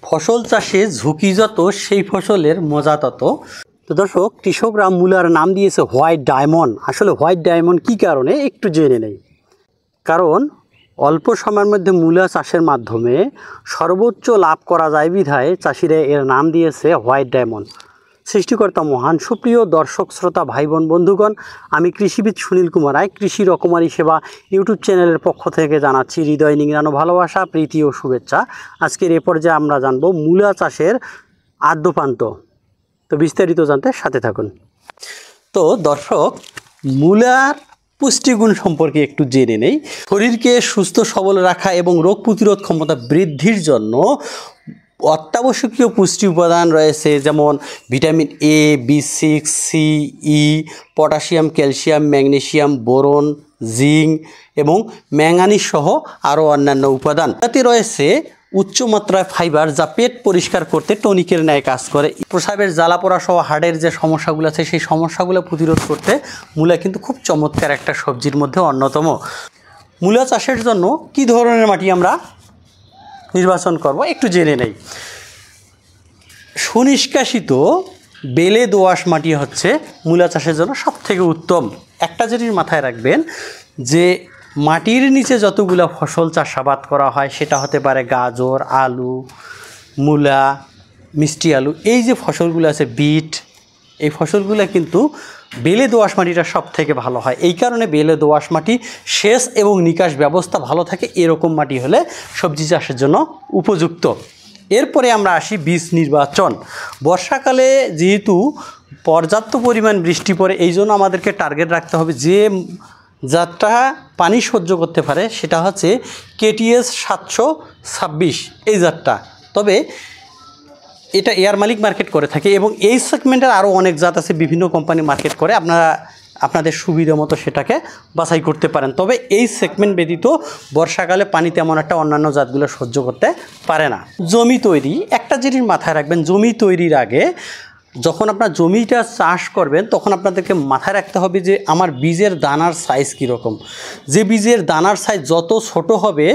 ফসল চাষে ঝুঁকি যত সেই ফসলের মজা তত। তো দর্শক, কৃষকরা মূলার নাম দিয়েছে হোয়াইট ডায়মন্ড। আসলে হোয়াইট ডায়মন্ড কী কারণে একটু জেনে নেই। কারণ অল্প সময়ের মধ্যে মূলা চাষের মাধ্যমে সর্বোচ্চ লাভ করা যায় বিধায় চাষিরা এর নাম দিয়েছে হোয়াইট ডায়মন্ড। সৃষ্টিকর্তা মহান। সুপ্রিয় দর্শক শ্রোতা ভাই বোন বন্ধুগণ, আমি কৃষিবিদ সুনীল কুমার রায় কৃষি রকমারি সেবা ইউটিউব চ্যানেলের পক্ষ থেকে জানাচ্ছি হৃদয় নিংড়ানো ভালোবাসা, প্রীতি ও শুভেচ্ছা। আজকের এ পর্যায়ে আমরা জানব মূলা চাষের আদ্যপান্ত। তো বিস্তারিত জানতে সাথে থাকুন। তো দর্শক, মূলার পুষ্টিগুণ সম্পর্কে একটু জেনে নেই। শরীরকে সুস্থ সবল রাখা এবং রোগ প্রতিরোধ ক্ষমতা বৃদ্ধির জন্য অত্যাবশ্যকীয় পুষ্টি উপাদান রয়েছে, যেমন ভিটামিন এ, বি6, C, E, potassium, calcium, magnesium, boron, zinc এবং ম্যাঙ্গানিজ সহ আরও অন্যান্য উপাদান। তাতে রয়েছে উচ্চমাত্রায় ফাইবার, যা পেট পরিষ্কার করতে টনিকের ন্যায় কাজ করে। প্রস্রাবের জ্বালা পোড়া সহ হাড়ের যে সমস্যাগুলো আছে সেই সমস্যাগুলো প্রতিরোধ করতে মূলা কিন্তু খুব চমৎকার একটা সবজির মধ্যে অন্যতম। মূলা চাষের জন্য কি ধরনের মাটি আমরা নির্বাচন করব একটু জেনে নেই। সুনিষ্কাশিত বেলে দোআঁশ মাটি হচ্ছে মূলা চাষের জন্য সবথেকে উত্তম। একটা জিনিস মাথায় রাখবেন যে মাটির নিচে যতগুলো ফসল চাষাবাদ করা হয়, সেটা হতে পারে গাজর, আলু, মূলা, মিষ্টি আলু, এই যে ফসলগুলো আছে, বিট, এই ফসলগুলো কিন্তু বেলে দোআঁশ মাটিটা সব থেকে ভালো হয়। এই কারণে বেলে দোআঁশ মাটি সেচ এবং নিকাশ ব্যবস্থা ভালো থাকে, এরকম মাটি হলে সবজি চাষের জন্য উপযুক্ত। এরপরে আমরা আসি বীজ নির্বাচন। বর্ষাকালে যেহেতু পর্যাপ্ত পরিমাণ বৃষ্টি পড়ে, এই জন্য আমাদেরকে টার্গেট রাখতে হবে যে জাতটা পানি সহ্য করতে পারে, সেটা হচ্ছে KTS 726 এই জাতটা। তবে এটা এয়ার মালিক মার্কেট করে থাকে এবং এই সেগমেন্টের আরও অনেক জাত আছে, বিভিন্ন কোম্পানি মার্কেট করে। আপনারা আপনাদের সুবিধা মতো সেটাকে বাছাই করতে পারেন। তবে এই সেগমেন্ট ব্যতীত বর্ষাকালে পানি তেমন একটা অন্যান্য জাতগুলো সহ্য করতে পারে না। জমি তৈরি, একটা জিনিস মাথায় রাখবেন, জমি তৈরির আগে যখন আপনার জমিটা চাষ করবেন তখন আপনাদেরকে মাথায় রাখতে হবে যে আমার বীজের দানার সাইজ কীরকম। যে বীজের দানার সাইজ যত ছোট হবে,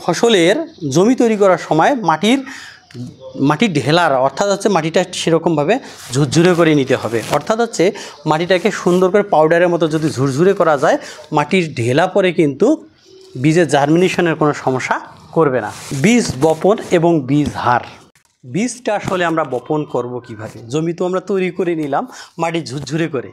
ফসলের জমি তৈরি করার সময় মাটির ঢেলার অর্থাৎ হচ্ছে মাটিটা সেরকমভাবে ঝুরঝুরে করে নিতে হবে। অর্থাৎ হচ্ছে মাটিটাকে সুন্দর করে পাউডারের মতো যদি ঝুরঝুরে করা যায়, মাটির ঢেলা পরে কিন্তু বীজের জার্মিনেশনের কোনো সমস্যা করবে না। বীজ বপন এবং বীজ হার। বীজটা আসলে আমরা বপন করব কিভাবে? জমি তো আমরা তৈরি করে নিলাম মাটি ঝুরঝুরে করে,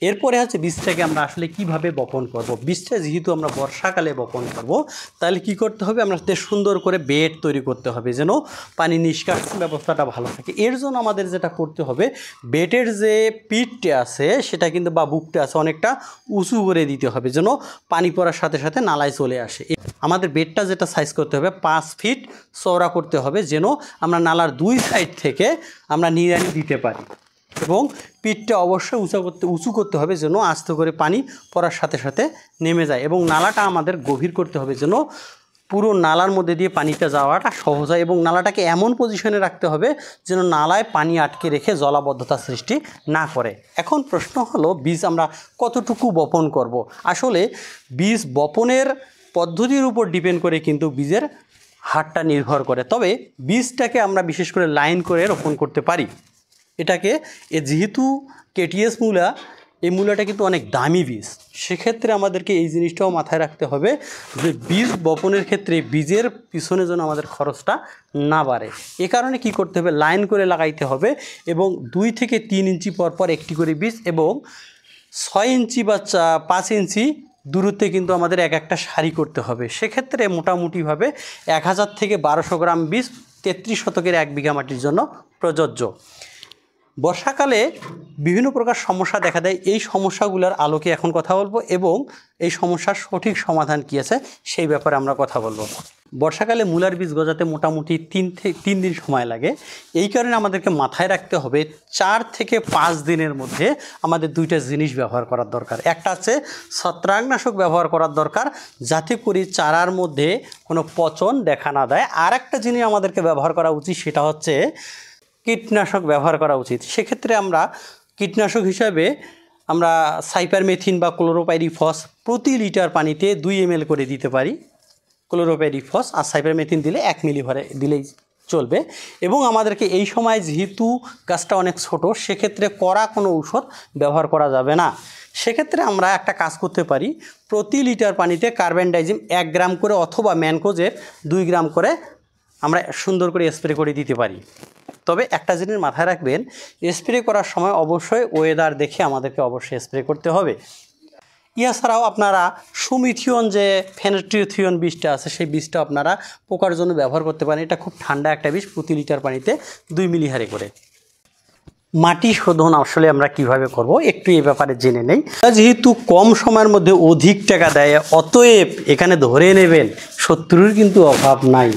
এরপরে হচ্ছে বীজটাকে আমরা আসলে কিভাবে বপন করব। বীজটা যেহেতু আমরা বর্ষাকালে বপন করব, তাহলে কি করতে হবে, আমাদের সুন্দর করে বেড তৈরি করতে হবে যেন পানি নিষ্কাশন ব্যবস্থাটা ভালো থাকে। এর জন্য আমাদের যেটা করতে হবে, বেডের যে পিঠটা আছে সেটা কিন্তু বা বুকটা আছে অনেকটা উঁচু করে দিতে হবে যেন পানি পড়ার সাথে সাথে নালায় চলে আসে। আমাদের বেডটা যেটা সাইজ করতে হবে 5 ফিট চওড়া করতে হবে, যেন আমরা নালার দুই সাইড থেকে আমরা নিড়ানি দিতে পারি। এবং পিঠটা অবশ্যই উঁচু করতে হবে যেন আস্তে করে পানি পড়ার সাথে সাথে নেমে যায়। এবং নালাটা আমাদের গভীর করতে হবে যেন পুরো নালার মধ্যে দিয়ে পানিটা যাওয়াটা সহজ হয়। এবং নালাটাকে এমন পজিশনে রাখতে হবে যেন নালায় পানি আটকে রেখে জলাবদ্ধতা সৃষ্টি না করে। এখন প্রশ্ন হলো, বীজ আমরা কতটুকু বপন করব? আসলে বীজ বপনের পদ্ধতির উপর ডিপেন্ড করে কিন্তু বীজের হারটা নির্ভর করে। তবে বীজটাকে আমরা বিশেষ করে লাইন করে রোপণ করতে পারি। এটাকে যেহেতু KTS মূলা, এই মূলাটা কিন্তু অনেক দামি বীজ, সেক্ষেত্রে আমাদেরকে এই জিনিসটাও মাথায় রাখতে হবে যে বীজ বপনের ক্ষেত্রে বীজের পিছনে যেন আমাদের খরচটা না বাড়ে। এ কারণে কি করতে হবে, লাইন করে লাগাইতে হবে এবং 2 থেকে 3 ইঞ্চি পর একটি করে বীজ এবং 6 ইঞ্চি বা 5 ইঞ্চি দূরত্বে কিন্তু আমাদের একটা সারি করতে হবে। সেক্ষেত্রে মোটামুটিভাবে 1000 থেকে 1200 গ্রাম বীজ 33 শতকের 1 বিঘা মাটির জন্য প্রযোজ্য। বর্ষাকালে বিভিন্ন প্রকার সমস্যা দেখা দেয়, এই সমস্যাগুলোর আলোকে এখন কথা বলবো এবং এই সমস্যার সঠিক সমাধান কী আছে সেই ব্যাপারে আমরা কথা বলবো। বর্ষাকালে মূলার বীজ গজাতে মোটামুটি 3 দিন সময় লাগে। এই কারণে আমাদেরকে মাথায় রাখতে হবে 4 থেকে 5 দিনের মধ্যে আমাদের 2টা জিনিস ব্যবহার করার দরকার। একটা আছে ছত্রাকনাশক ব্যবহার করার দরকার, যাতে করে চারার মধ্যে কোনো পচন দেখা না দেয়। আর একটা জিনিস আমাদেরকে ব্যবহার করা উচিত, সেটা হচ্ছে কীটনাশক ব্যবহার করা উচিত। সেক্ষেত্রে আমরা কীটনাশক হিসাবে আমরা সাইপারমেথিন বা ক্লোরোপাইরিফস প্রতি লিটার পানিতে 2 ml করে দিতে পারি। ক্লোরোপাইরিফস আর সাইপারমেথিন দিলে 1 মিলি ভরে দিলেই চলবে। এবং আমাদেরকে এই সময় যেহেতু গাছটা অনেক ছোট, সেক্ষেত্রে কড়া কোনো ঔষধ ব্যবহার করা যাবে না। সেক্ষেত্রে আমরা একটা কাজ করতে পারি, প্রতি লিটার পানিতে কার্বেন্ডাইজিম 1 গ্রাম করে অথবা ম্যানকোজেব 2 গ্রাম করে আমরা সুন্দর করে স্প্রে করে দিতে পারি। তবে একটা জিনিস মাথায় রাখবেন, স্প্রে করার সময় অবশ্যই ওয়েদার দেখে আমাদেরকে অবশ্যই স্প্রে করতে হবে। এছাড়াও আপনারা সুমিথিয়ন যে ফেনেট্রিথিয়ন বীজটা আছে, সেই বীজটা আপনারা পোকার জন্য ব্যবহার করতে পারেন। এটা খুব ঠান্ডা একটা বীজ, প্রতি লিটার পানিতে 2 মিলি হারে করে। মাটি শোধন আসলে আমরা কিভাবে করব একটু এই ব্যাপারে জেনে নেই। যেহেতু কম সময়ের মধ্যে অধিক টাকা দেয়, অতএব এখানে ধরে নেবেন শত্রুর কিন্তু অভাব নাই।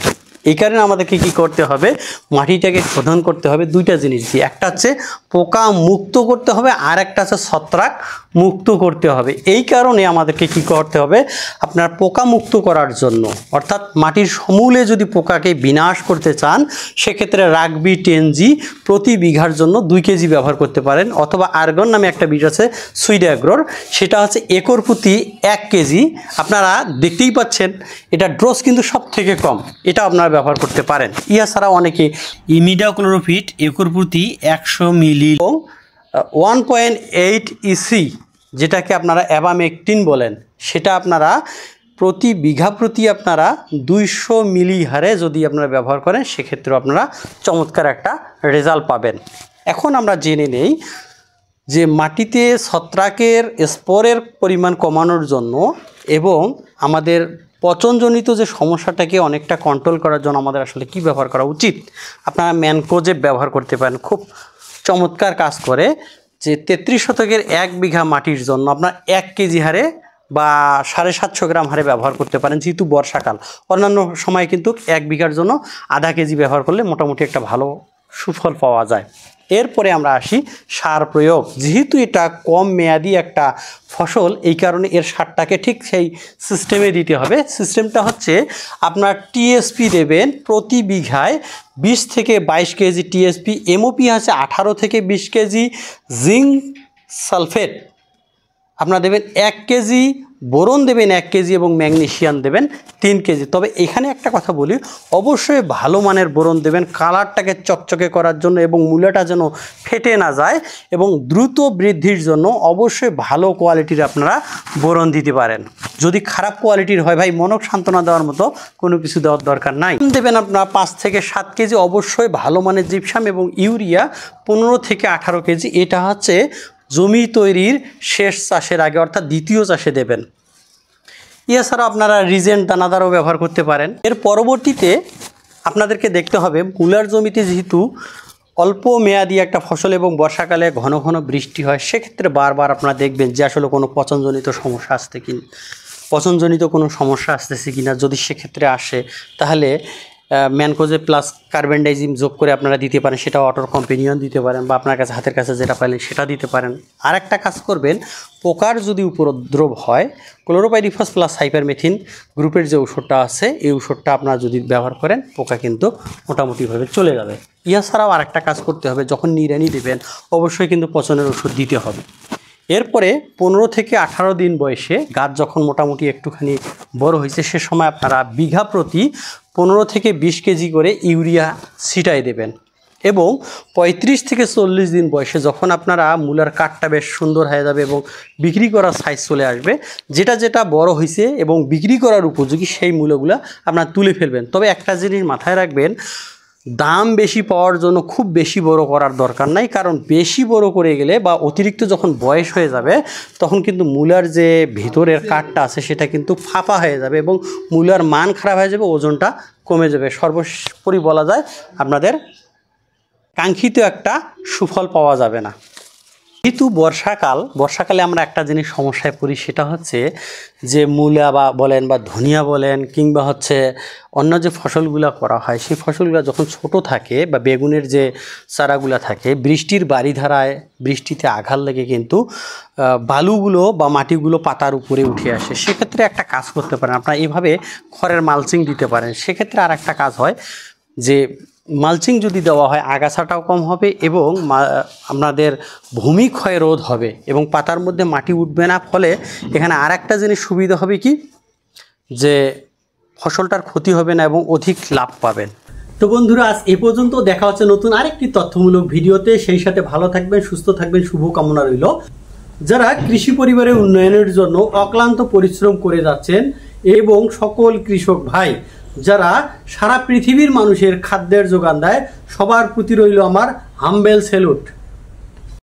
এই কারণে আমাদেরকে কি করতে হবে, মাটিটাকে শোধন করতে হবে দুইটা জিনিস দিয়ে। একটা হচ্ছে পোকা মুক্ত করতে হবে, আর একটা হচ্ছে ছত্রাক মুক্ত করতে হবে। এই কারণে আমাদেরকে কি করতে হবে, আপনার পোকা মুক্ত করার জন্য অর্থাৎ মাটির সমূলে যদি পোকাকে বিনাশ করতে চান, সেক্ষেত্রে রাগবি 10G প্রতি বিঘার জন্য 2 কেজি ব্যবহার করতে পারেন। অথবা আর্গন নামে একটা বীজ আছে সুইডাগ্রোর, সেটা হচ্ছে একর প্রতি 1 কেজি। আপনারা দেখতেই পাচ্ছেন এটা ডোজ কিন্তু সব থেকে কম, এটা আপনারা ব্যবহার করতে পারেন। এছাড়া অনেকে ইমিডাক্লোরোপিড একর প্রতি 100 মিলি এবং 1.8 ইসি যেটাকে আপনারা অ্যাবামেকটিন বলেন, সেটা আপনারা প্রতি বিঘা প্রতি আপনারা 200 মিলি হারে যদি আপনারা ব্যবহার করেন, সেক্ষেত্রেও আপনারা চমৎকার একটা রেজাল্ট পাবেন। এখন আমরা জেনে নেই যে মাটিতে ছত্রাকের স্পোরের পরিমাণ কমানোর জন্য এবং আমাদের পচনজনিত যে সমস্যাটাকে অনেকটা কন্ট্রোল করার জন্য আমাদের আসলে কি ব্যবহার করা উচিত। আপনারা ম্যানকোজেব ব্যবহার করতে পারেন, খুব চমৎকার কাজ করে। যে 33 শতকের 1 বিঘা মাটির জন্য আপনার 1 কেজি হারে বা 750 গ্রাম হারে ব্যবহার করতে পারেন, যেহেতু বর্ষাকাল। অন্যান্য সময় কিন্তু 1 বিঘার জন্য আধা কেজি ব্যবহার করলে মোটামুটি একটা ভালো সুফল পাওয়া যায়। এরপরে আমরা আসি সার প্রয়োগ। যেহেতু এটা কম মেয়াদি একটা ফসল, এই কারণে এর সারটাকে ঠিক সেই সিস্টেমে দিতে হবে। সিস্টেমটা হচ্ছে আপনার টিএসপি দেবেন প্রতি বিঘায় 20 থেকে 22 কেজি টিএসপি, এমওপি আছে 18 থেকে 20 কেজি, জিঙ্ক সালফেট আপনারা দেবেন 1 কেজি, বোরন দেবেন 1 কেজি এবং ম্যাগনেসিয়াম দেবেন 3 কেজি। তবে এখানে একটা কথা বলি, অবশ্যই ভালো মানের বোরন দেবেন কালারটাকে চকচকে করার জন্য এবং মূলাটা যেন ফেটে না যায় এবং দ্রুত বৃদ্ধির জন্য অবশ্যই ভালো কোয়ালিটির আপনারা বোরন দিতে পারেন। যদি খারাপ কোয়ালিটির হয় ভাই, মনক সান্ত্বনা দেওয়ার মতো কোনো কিছু দেওয়ার দরকার নাই। দেবেন আপনারা 5 থেকে 7 কেজি, অবশ্যই ভালো মানের জিপসাম এবং ইউরিয়া 15 থেকে 18 কেজি। এটা হচ্ছে জমি তৈরির শেষ চাষের আগে অর্থাৎ দ্বিতীয় চাষে দেবেন। এছাড়াও আপনারা রিজেন্ট দানাদারও ব্যবহার করতে পারেন। এর পরবর্তীতে আপনাদেরকে দেখতে হবে মূলার জমিতে যেহেতু অল্প মেয়াদি একটা ফসল এবং বর্ষাকালে ঘন ঘন বৃষ্টি হয়, সেক্ষেত্রে বারবার আপনারা দেখবেন যে আসলে কোনো পচনজনিত সমস্যা আসছে কি পচনজনিত কোনো সমস্যা আসতেছে কিনা। যদি সেক্ষেত্রে আসে তাহলে ম্যানকোজেব প্লাস কার্বেন্ডাইজিম যোগ করে আপনারা দিতে পারেন, সেটা ওয়াটার কম্পেনিয়ন দিতে পারেন বা আপনার কাছে হাতের কাছে যেটা পাইলেন সেটা দিতে পারেন। আর একটা কাজ করবেন, পোকার যদি উপদ্রব হয়, ক্লোরোপাইরিফাস প্লাস সাইপারমেথিন গ্রুপের যে ওষুধটা আছে, এই ওষুধটা আপনারা যদি ব্যবহার করেন, পোকা কিন্তু মোটামুটিভাবে চলে যাবে। এছাড়াও আর একটা কাজ করতে হবে, যখন নিড়ানি দেবেন অবশ্যই কিন্তু পচনের ওষুধ দিতে হবে। এরপরে 15 থেকে 18 দিন বয়সে গাছ যখন মোটামুটি একটুখানি বড় হয়েছে, সে সময় আপনারা বিঘা প্রতি 15 থেকে 20 কেজি করে ইউরিয়া ছিটাই দেবেন। এবং 35 থেকে 40 দিন বয়সে যখন আপনারা মূলার কাঠটা বেশ সুন্দর হয়ে যাবে এবং বিক্রি করার সাইজ চলে আসবে, যেটা যেটা বড় হয়েছে এবং বিক্রি করার উপযোগী, সেই মূলগুলো আপনারা তুলে ফেলবেন। তবে একটা জিনিস মাথায় রাখবেন, দাম বেশি পাওয়ার জন্য খুব বেশি বড় করার দরকার নাই। কারণ বেশি বড় করে গেলে বা অতিরিক্ত যখন বয়স হয়ে যাবে, তখন কিন্তু মূলার যে ভিতরের কাঠটা আছে সেটা কিন্তু ফাঁপা হয়ে যাবে এবং মূলার মান খারাপ হয়ে যাবে, ওজনটা কমে যাবে। সর্বোপরি বলা যায় আপনাদের কাঙ্ক্ষিত একটা সুফল পাওয়া যাবে না। যেহেতু বর্ষাকালে আমরা একটা জিনিস সমস্যায় পড়ি, সেটা হচ্ছে যে মূলা বা বলেন বা ধনিয়া বলেন কিংবা হচ্ছে অন্য যে ফসলগুলো করা হয়, সেই ফসলগুলো যখন ছোট থাকে বা বেগুনের যে চারাগুলো থাকে, বৃষ্টির বারিধারায় বৃষ্টিতে আঘাত লেগে কিন্তু বালুগুলো বা মাটিগুলো পাতার উপরে উঠে আসে। সেক্ষেত্রে একটা কাজ করতে পারেন, আপনারা এইভাবে খড়ের মালচিং দিতে পারেন। সেক্ষেত্রে আর একটা কাজ হয় যে মালচিং যদি দেওয়া হয়, আগাছাটাও কম হবে এবং আপনাদের ভূমিক্ষয় রোধ হবে এবং পাতার মধ্যে মাটি উঠবে না। ফলে এখানে আর একটা জিনিস সুবিধা হবে কি, যে ফসলটার ক্ষতি হবে না এবং অধিক লাভ পাবেন। তো তো বন্ধুরা, আজ এ পর্যন্ত। দেখা হচ্ছে নতুন আরেকটি তথ্যমূলক ভিডিওতে। সেই সাথে ভালো থাকবেন, সুস্থ থাকবেন, শুভকামনা রইল। যারা কৃষি পরিবারের উন্নয়নের জন্য অক্লান্ত পরিশ্রম করে যাচ্ছেন এবং সকল কৃষক ভাই যারা সারা পৃথিবীর মানুষের খাদ্যের যোগান দেয়, সবার প্রতি রইল আমার হাম্বেল স্যালুট।